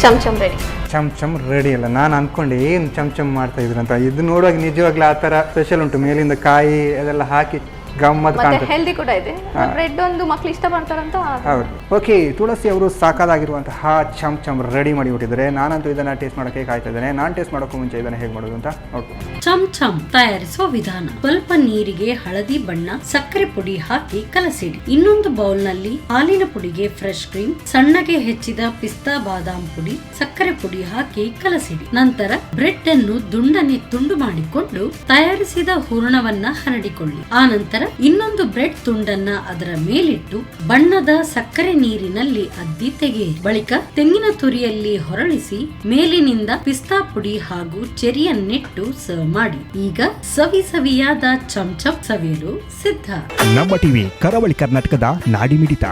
ಚಮ್ ready. ಚಮ್ ready ಅಲ್ಲ, ನಾನು ಅನ್ಕೊಂಡೆ ಏನು ಚಮ್ ಮಾಡ್ತಾ ಇದ್ರಂತ. ಇದು ನೋಡುವಾಗ ನಿಜವಾಗ್ಲೂ ಆ ಥರ ಸ್ಪೆಷಲ್ ಉಂಟು, ಮೇಲಿಂದ ಕಾಯಿ ಅದೆಲ್ಲ ಹಾಕಿ ಗಮ್ಮತ್ ಮತ್ತೆ ಕಾಣ್ತದೆ. ಹೆಲ್ದಿ ಕೂಡ ಇದೆ. ಬ್ರೆಡ್ ಒಂದು ಮಕ್ಳು ಇಷ್ಟ ಪಡ್ತಾರಂತ. ಹೌದು. ಓಕೆ, ತುಳಸಿ ಅವರು ಸಾಕಾಗಿರುವಂತಹ ಚಮ್ ರೆಡಿ ಮಾಡಿಬಿಟ್ಟಿದ್ದಾರೆ. ನಾನಂತೂ ಇದನ್ನ ಟೇಸ್ಟ್ ಮಾಡೋಕೆ ಕಾಯ್ತಾ ಇದ್ದೇನೆ. ನಾನು ಟೇಸ್ಟ್ ಮಾಡೋಕ್ಕೂ ಮುಂಚೆ ಇದನ್ನ ಹೇಗೆ ಮಾಡೋದು ಅಂತ ನೋಡ್ತೀನಿ. ಚಮ್ ತಯಾರಿಸುವ ವಿಧಾನ: ಸ್ವಲ್ಪ ನೀರಿಗೆ ಹಳದಿ ಬಣ್ಣ, ಸಕ್ಕರೆ ಪುಡಿ ಹಾಕಿ ಕಲಸಿಡಿ. ಇನ್ನೊಂದು ಬೌಲ್ ನಲ್ಲಿ ಹಾಲಿನ ಪುಡಿಗೆ ಫ್ರೆಶ್ ಕ್ರೀಮ್, ಸಣ್ಣಗೆ ಹೆಚ್ಚಿದ ಪಿಸ್ತಾ ಬಾದಾಮ್ ಪುಡಿ, ಸಕ್ಕರೆ ಪುಡಿ ಹಾಕಿ ಕಲಸಿಡಿ. ನಂತರ ಬ್ರೆಡ್ ಅನ್ನು ದುಂಡನೆ ತುಂಡು ಮಾಡಿಕೊಂಡು ತಯಾರಿಸಿದ ಹೂರಣವನ್ನ ಹರಡಿಕೊಳ್ಳಿ. ಆ ನಂತರ ಇನ್ನೊಂದು ಬ್ರೆಡ್ ತುಂಡನ್ನ ಅದರ ಮೇಲಿಟ್ಟು ಬಣ್ಣದ ಸಕ್ಕರೆ ನೀರಿನಲ್ಲಿ ಅದ್ದಿ ತೆಗೆಯಿರಿ. ಬಳಿಕ ತೆಂಗಿನ ತುರಿಯಲ್ಲಿ ಹೊರಳಿಸಿ ಮೇಲಿನಿಂದ ಪಿಸ್ತಾ ಪುಡಿ ಹಾಗೂ ಚೆರಿಯನ್ನಿಟ್ಟು ಸರ್ವ್ ಮಾಡಿ. ಈಗ ಸವಿಯಾದ ಚಮ್ ಸವಿಯಲು ಸಿದ್ಧ. ನಮ್ಮ ಟಿವಿ ಕರಾವಳಿ ಕರ್ನಾಟಕದ ನಾಡಿ ಮಿಡಿತ.